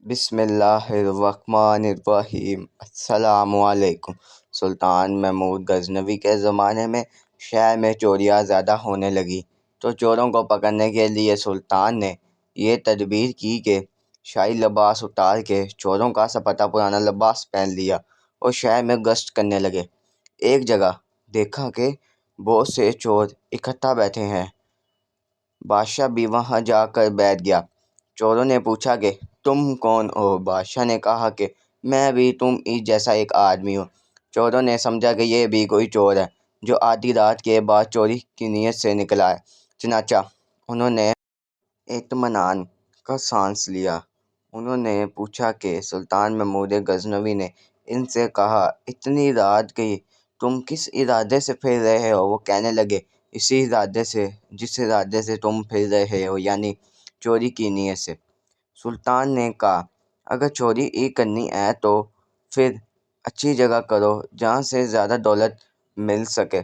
بسم اللہ الرحمن الرحیم۔ السلام علیکم۔ سلطان محمود غزنوی کے زمانے میں شہر میں چوریاں زیادہ ہونے لگی تو چوروں کو پکڑنے کے لیے سلطان نے یہ تدبیر کی کہ شاہی لباس اتار کے چوروں کا سپٹا پرانا لباس پہن لیا اور شہر میں گشت کرنے لگے۔ ایک جگہ دیکھا کہ بہت سے چور اکٹھا بیٹھے ہیں۔ بادشاہ بھی وہاں جا کر بیٹھ گیا۔ چوروں نے پوچھا کہ تم کون ہو؟ بادشاہ نے کہا کہ میں بھی تم ہی جیسا ایک آدمی ہوں۔ چوروں نے سمجھا کہ یہ بھی کوئی چور ہے جو آدھی رات کے بعد چوری کی نیت سے نکلا ہے۔ چنانچہ انہوں نے اطمینان کا سانس لیا۔ انہوں نے پوچھا کہ سلطان محمود غزنوی نے ان سے کہا اتنی رات گئی تم کس ارادے سے پھر رہے ہو؟ وہ کہنے لگے اسی ارادے سے جس ارادے سے تم پھر رہے ہو، یعنی چوری کی نیت سے۔ سلطان نے کہا اگر چوری ہی کرنی ہے تو پھر اچھی جگہ کرو جہاں سے زیادہ دولت مل سکے،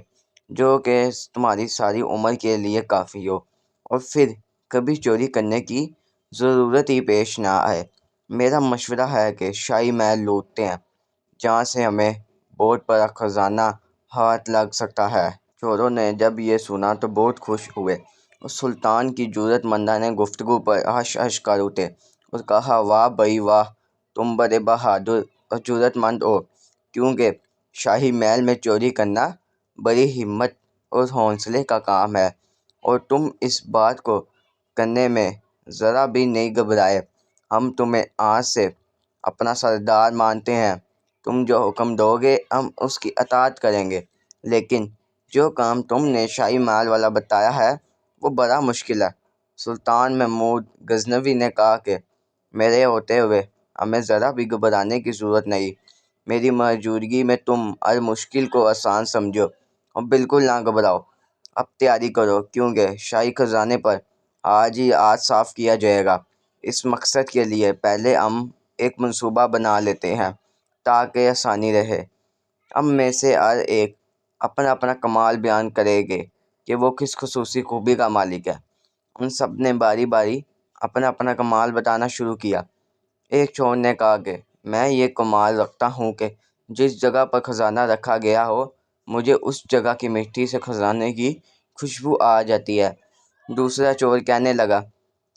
جو کہ تمہاری ساری عمر کے لیے کافی ہو، اور پھر کبھی چوری کرنے کی ضرورت ہی پیش نہ آئے۔ میرا مشورہ ہے کہ شاہی محل لوٹتے ہیں جہاں سے ہمیں بہت بڑا خزانہ ہاتھ لگ سکتا ہے۔ چوروں نے جب یہ سنا تو بہت خوش ہوئے اور سلطان کی جرأت مندانہ گفتگو پر ہش ہش کر اٹھے اور کہا واہ بھائی واہ، تم بڑے بہادر اور جرأت مند ہو، کیونکہ شاہی محل میں چوری کرنا بڑی ہمت اور حوصلے کا کام ہے، اور تم اس بات کو کرنے میں ذرا بھی نہیں گھبرائے۔ ہم تمہیں آج سے اپنا سردار مانتے ہیں، تم جو حکم دو گے ہم اس کی اطاعت کریں گے، لیکن جو کام تم نے شاہی محل والا بتایا ہے وہ بڑا مشکل ہے۔ سلطان محمود غزنوی نے کہا کہ میرے ہوتے ہوئے ہمیں ذرا بھی گھبرانے کی ضرورت نہیں۔ میری موجودگی میں تم ہر مشکل کو آسان سمجھو اور بالکل نہ گھبراؤ۔ اب تیاری کرو کیونکہ شاہی خزانے پر آج ہی ہاتھ صاف کیا جائے گا۔ اس مقصد کے لیے پہلے ہم ایک منصوبہ بنا لیتے ہیں تاکہ آسانی رہے۔ ہم میں سے ہر ایک اپنا اپنا کمال بیان کرے گے کہ وہ کس خصوصی خوبی کا مالک ہے۔ ان سب نے باری باری اپنا اپنا کمال بتانا شروع کیا۔ ایک چور نے کہا کہ میں یہ کمال رکھتا ہوں کہ جس جگہ پر خزانہ رکھا گیا ہو مجھے اس جگہ کی مٹی سے خزانے کی خوشبو آ جاتی ہے۔ دوسرا چور کہنے لگا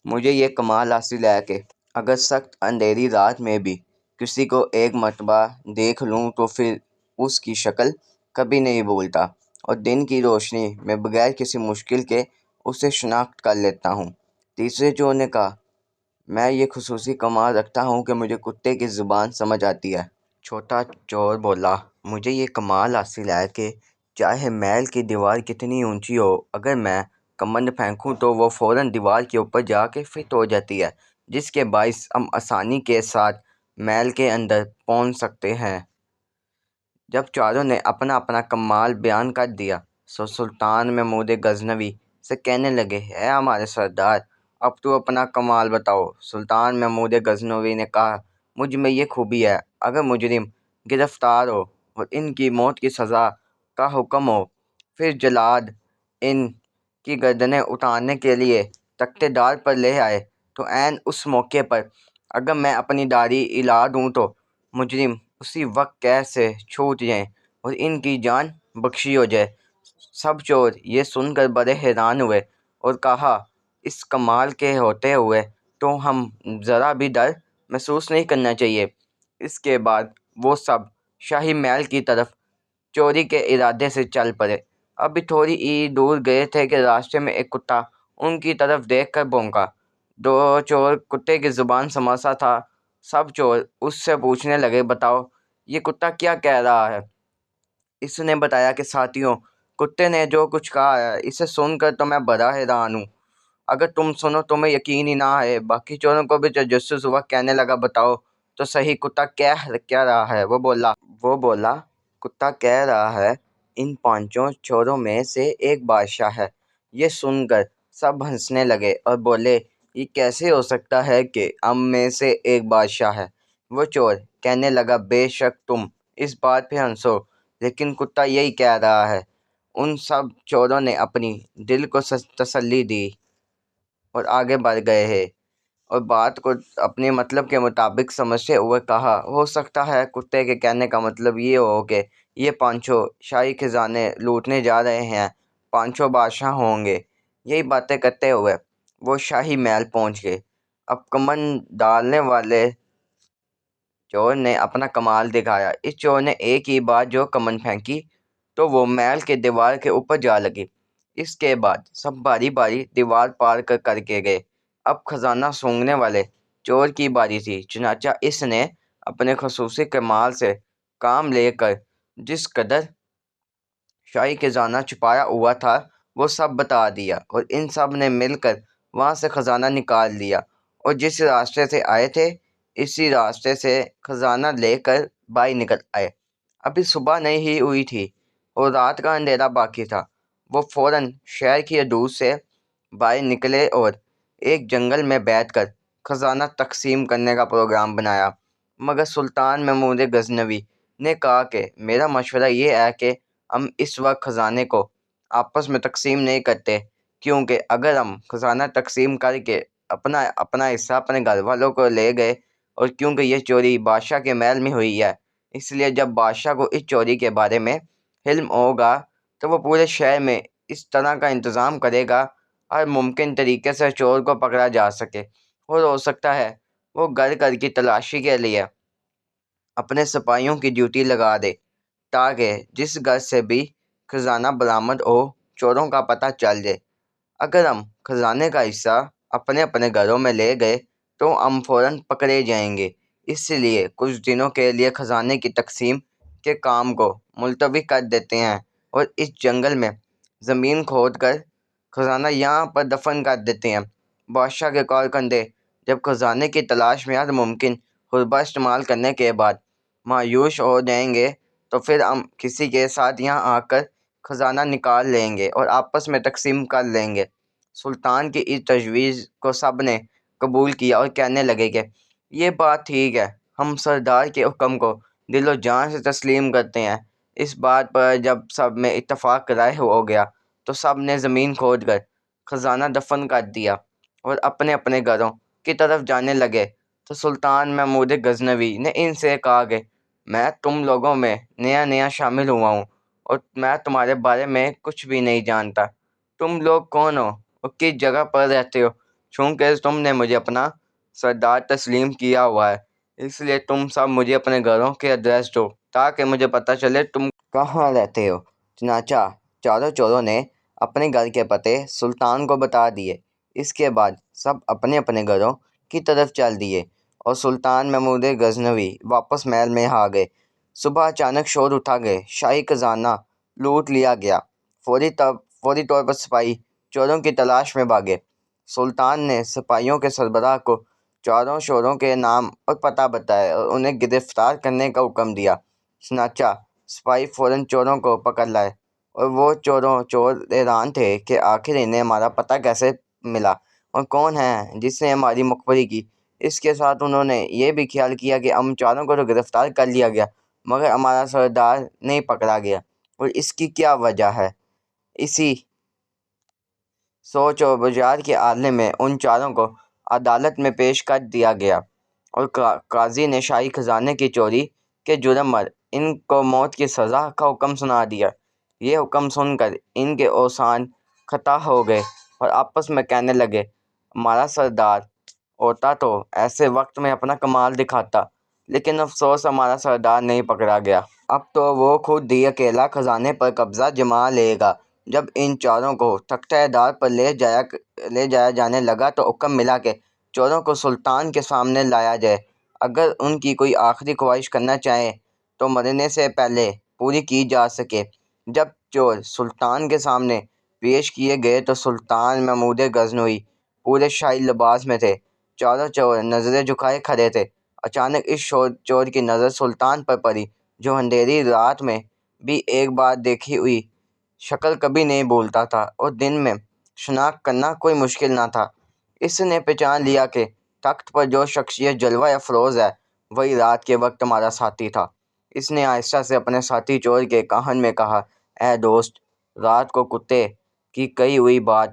مجھے یہ کمال حاصل ہے کہ اگر سخت اندھیری رات میں بھی کسی کو ایک مرتبہ دیکھ لوں تو پھر اس کی شکل کبھی نہیں بھولتا، اور دن کی روشنی میں بغیر کسی مشکل کے اسے شناخت کر لیتا ہوں۔ تیسرے چور نے کہا میں یہ خصوصی کمال رکھتا ہوں کہ مجھے کتے کی زبان سمجھ آتی ہے۔ چھوٹا چور بولا مجھے یہ کمال حاصل ہے کہ چاہے محل کی دیوار کتنی اونچی ہو، اگر میں کمند پھینکوں تو وہ فوراً دیوار کے اوپر جا کے فٹ ہو جاتی ہے، جس کے باعث ہم آسانی کے ساتھ محل کے اندر پہنچ سکتے ہیں۔ جب چاروں نے اپنا اپنا کمال بیان کر دیا سلطان محمود غزنوی سے کہنے لگے اے ہمارے سردار، اب تو اپنا کمال بتاؤ۔ سلطان محمود غزنوی نے کہا مجھ میں یہ خوبی ہے اگر مجرم گرفتار ہو اور ان کی موت کی سزا کا حکم ہو، پھر جلاد ان کی گردنیں اتارنے کے لیے تختے دار پر لے آئے تو عین اس موقع پر اگر میں اپنی داڑھی ہلا دوں تو مجرم اسی وقت قید سے چھوٹ جائیں اور ان کی جان بخشی ہو جائے۔ سب چور یہ سن کر بڑے حیران ہوئے اور کہا اس کمال کے ہوتے ہوئے تو ہم ذرا بھی ڈر محسوس نہیں کرنا چاہیے۔ اس کے بعد وہ سب شاہی محل کی طرف چوری کے ارادے سے چل پڑے۔ ابھی تھوڑی ہی دور گئے تھے کہ راستے میں ایک کتا ان کی طرف دیکھ کر بھونکا۔ دو چور کتے کی زبان سمجھتا تھا۔ سب چور اس سے پوچھنے لگے بتاؤ یہ کتا کیا کہہ رہا ہے؟ اس نے بتایا کہ ساتھیوں، کتے نے جو کچھ کہا ہے اسے سن کر تو میں بڑا حیران ہوں، اگر تم سنو تمہیں یقین ہی نہ آئے۔ باقی چوروں کو بھی تجسس ہوا، کہنے لگا بتاؤ تو صحیح کتا کیا رہا ہے؟ وہ بولا کتا کہہ رہا ہے ان پانچوں چوروں میں سے ایک بادشاہ ہے۔ یہ سن کر سب ہنسنے لگے اور بولے یہ کیسے ہو سکتا ہے کہ ہم میں سے ایک بادشاہ ہے؟ وہ چور کہنے لگا بے شک تم اس بات پہ ہنسو، لیکن کتا یہی کہہ رہا ہے۔ ان سب چوروں نے اپنی دل کو تسلی دی اور آگے بڑھ گئے ہیں۔ اور بات کو اپنے مطلب کے مطابق سمجھتے ہوئے کہا، ہو سکتا ہے کتے کے کہنے کا مطلب یہ ہو کہ یہ پانچوں شاہی خزانے لوٹنے جا رہے ہیں، پانچوں بادشاہ ہوں گے۔ یہی باتیں کرتے ہوئے وہ شاہی محل پہنچ گئے۔ اب کمن ڈالنے والے چور نے اپنا کمال دکھایا۔ اس چور نے ایک ہی بار جو کمن پھینکی تو وہ محل کے دیوار کے اوپر جا لگی۔ اس کے بعد سب باری باری دیوار پار کر کے گئے۔ اب خزانہ سونگھنے والے چور کی باری تھی، چنانچہ اس نے اپنے خصوصی کمال سے کام لے کر جس قدر شاہی خزانہ چھپایا ہوا تھا وہ سب بتا دیا، اور ان سب نے مل کر وہاں سے خزانہ نکال لیا، اور جس راستے سے آئے تھے اسی راستے سے خزانہ لے کر باہر نکل آئے۔ ابھی صبح نہیں ہی ہوئی تھی اور رات کا اندھیرا باقی تھا۔ وہ فوراً شہر کی حدود سے باہر نکلے اور ایک جنگل میں بیٹھ کر خزانہ تقسیم کرنے کا پروگرام بنایا، مگر سلطان محمود غزنوی نے کہا کہ میرا مشورہ یہ ہے کہ ہم اس وقت خزانے کو آپس میں تقسیم نہیں کرتے، کیونکہ اگر ہم خزانہ تقسیم کر کے اپنا حصہ اپنے گھر والوں کو لے گئے، اور کیونکہ یہ چوری بادشاہ کے محل میں ہوئی ہے، اس لیے جب بادشاہ کو اس چوری کے بارے میں علم ہوگا تو وہ پورے شہر میں اس طرح کا انتظام کرے گا ہر ممکن طریقے سے چور کو پکڑا جا سکے، اور ہو سکتا ہے وہ گھر گھر کی تلاشی کے لیے اپنے سپاہیوں کی ڈیوٹی لگا دے، تاکہ جس گھر سے بھی خزانہ برآمد ہو چوروں کا پتہ چل جائے۔ اگر ہم خزانے کا حصہ اپنے اپنے گھروں میں لے گئے تو ہم فوراً پکڑے جائیں گے، اس لیے کچھ دنوں کے لیے خزانے کی تقسیم کے کام کو ملتوی کر دیتے ہیں، اور اس جنگل میں زمین کھود کر خزانہ یہاں پر دفن کر دیتے ہیں۔ بادشاہ کے کارکندے جب خزانے کی تلاش میں ہر ممکن حربہ استعمال کرنے کے بعد مایوس ہو جائیں گے تو پھر ہم کسی کے ساتھ یہاں آ کر خزانہ نکال لیں گے اور آپس میں تقسیم کر لیں گے۔ سلطان کی اس تجویز کو سب نے قبول کیا اور کہنے لگے کہ یہ بات ٹھیک ہے، ہم سردار کے حکم کو دل و جان سے تسلیم کرتے ہیں۔ اس بات پر جب سب میں اتفاق رائے ہو گیا تو سب نے زمین کھود کر خزانہ دفن کر دیا اور اپنے اپنے گھروں کی طرف جانے لگے، تو سلطان محمود غزنوی نے ان سے کہا کہ میں تم لوگوں میں نیا شامل ہوا ہوں اور میں تمہارے بارے میں کچھ بھی نہیں جانتا۔ تم لوگ کون ہو اور کس جگہ پر رہتے ہو؟ چونکہ تم نے مجھے اپنا سردار تسلیم کیا ہوا ہے، اس لیے تم سب مجھے اپنے گھروں کے ایڈریس دو تاکہ مجھے پتہ چلے تم کہاں رہتے ہو۔ چنانچہ چاروں چوروں نے اپنے گھر کے پتے سلطان کو بتا دیے۔ اس کے بعد سب اپنے اپنے گھروں کی طرف چل دیے اور سلطان محمود غزنوی واپس محل میں آ گئے۔ صبح اچانک شور اٹھا کہ شاہی خزانہ لوٹ لیا گیا۔ فوری طور پر سپاہی چوروں کی تلاش میں بھاگے۔ سلطان نے سپاہیوں کے سربراہ کو چاروں چوروں کے نام اور پتہ بتایا اور انہیں گرفتار کرنے کا حکم دیا۔ چنانچہ سپاہی فوراً چوروں کو پکڑ لائے، اور وہ چور حیران تھے کہ آخر انہیں ہمارا پتہ کیسے ملا اور کون ہے جس نے ہماری مخبری کی۔ اس کے ساتھ انہوں نے یہ بھی خیال کیا کہ ہم چاروں کو تو گرفتار کر لیا گیا مگر ہمارا سردار نہیں پکڑا گیا، اور اس کی کیا وجہ ہے۔ اسی سوچ و بچار کے عالم میں ان چاروں کو عدالت میں پیش کر دیا گیا، اور قاضی نے شاہی خزانے کی چوری کے جرم پر ان کو موت کی سزا کا حکم سنا دیا۔ یہ حکم سن کر ان کے اوسان خطا ہو گئے اور آپس میں کہنے لگے، ہمارا سردار ہوتا تو ایسے وقت میں اپنا کمال دکھاتا، لیکن افسوس ہمارا سردار نہیں پکڑا گیا۔ اب تو وہ خود ہی اکیلا خزانے پر قبضہ جما لے گا۔ جب ان چاروں کو تختۂ دار پر لے جایا جانے لگا تو حکم ملا کہ چوروں کو سلطان کے سامنے لایا جائے۔ اگر ان کی کوئی آخری خواہش کرنا چاہیں تو مرنے سے پہلے پوری کی جا سکے۔ جب چور سلطان کے سامنے پیش کیے گئے تو سلطان محمود غزنوی پورے شاہی لباس میں تھے۔ چاروں چور نظریں جھکائے کھڑے تھے۔ اچانک اس چور کی نظر سلطان پر پڑی، جو اندھیری رات میں بھی ایک بار دیکھی ہوئی شکل کبھی نہیں بھولتا تھا، اور دن میں شناخت کرنا کوئی مشکل نہ تھا۔ اس نے پہچان لیا کہ تخت پر جو شخصیت جلوہ افروز ہے وہی رات کے وقت ہمارا ساتھی تھا۔ اس نے آہستہ سے اپنے ساتھی چور کے کان میں کہا، اے دوست، رات کو کتے کی کہی ہوئی بات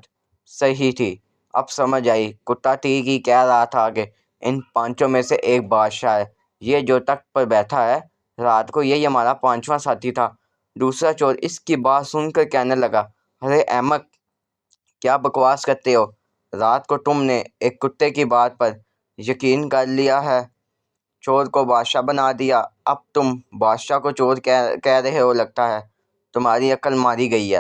صحیح تھی، اب سمجھ آئی، کتا ٹھیک ہی کہہ رہا تھا کہ ان 5 میں سے ایک بادشاہ ہے، یہ جو تخت پر بیٹھا ہے، رات کو یہی ہمارا 5واں ساتھی تھا۔ دوسرا چور اس کی بات سن کر کہنے لگا، ارے احمق، کیا بکواس کرتے ہو؟ رات کو تم نے ایک کتے کی بات پر یقین کر لیا ہے، چور کو بادشاہ بنا دیا، اب تم بادشاہ کو چور کہہ رہے ہو؟ لگتا ہے تمہاری عقل ماری گئی ہے،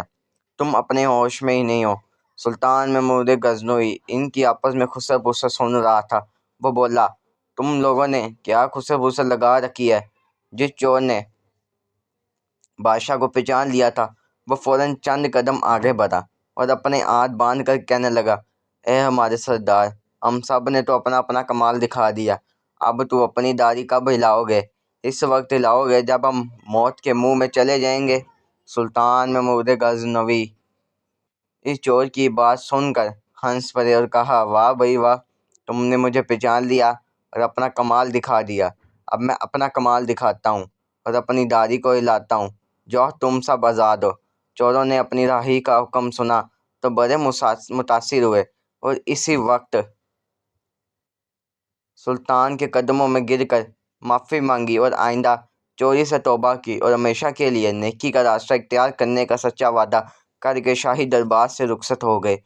تم اپنے ہوش میں ہی نہیں ہو۔ سلطان محمود غزنوی ان کی آپس میں خسر پسر سن رہا تھا۔ وہ بولا، تم لوگوں نے کیا خسر پسر لگا رکھی ہے؟ جس چور نے بادشاہ کو پہچان لیا تھا وہ فوراً چند قدم آگے بڑھا اور اپنے ہاتھ باندھ کر کہنے لگا، اے ہمارے سردار، ہم سب نے تو اپنا اپنا کمال دکھا دیا، اب تو اپنی داڑھی کب ہلاؤ گے؟ اس وقت ہلاؤ گے جب ہم موت کے منہ میں چلے جائیں گے؟ سلطان محمود غزنوی اس چور کی بات سن کر ہنس پڑے اور کہا، واہ بھائی واہ، تم نے مجھے پہچان لیا اور اپنا کمال دکھا دیا۔ اب میں اپنا کمال دکھاتا ہوں اور اپنی داڑھی کو ہلاتا ہوں، جو تم سب آزاد ہو۔ چوروں نے اپنی رہائی کا حکم سنا تو بڑے متاثر ہوئے اور اسی وقت سلطان کے قدموں میں گر کر معافی مانگی اور آئندہ چوری سے توبہ کی اور ہمیشہ کے لیے نیکی کا راستہ اختیار کرنے کا سچا وعدہ کر کے شاہی دربار سے رخصت ہو گئے۔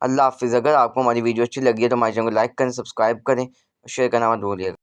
اللہ حافظ۔ اگر آپ کو ہماری ویڈیو اچھی لگی ہے تو ہمارے چینل کو لائک کریں، سبسکرائب کریں اور شیئر کرنا مت بھولیے گا۔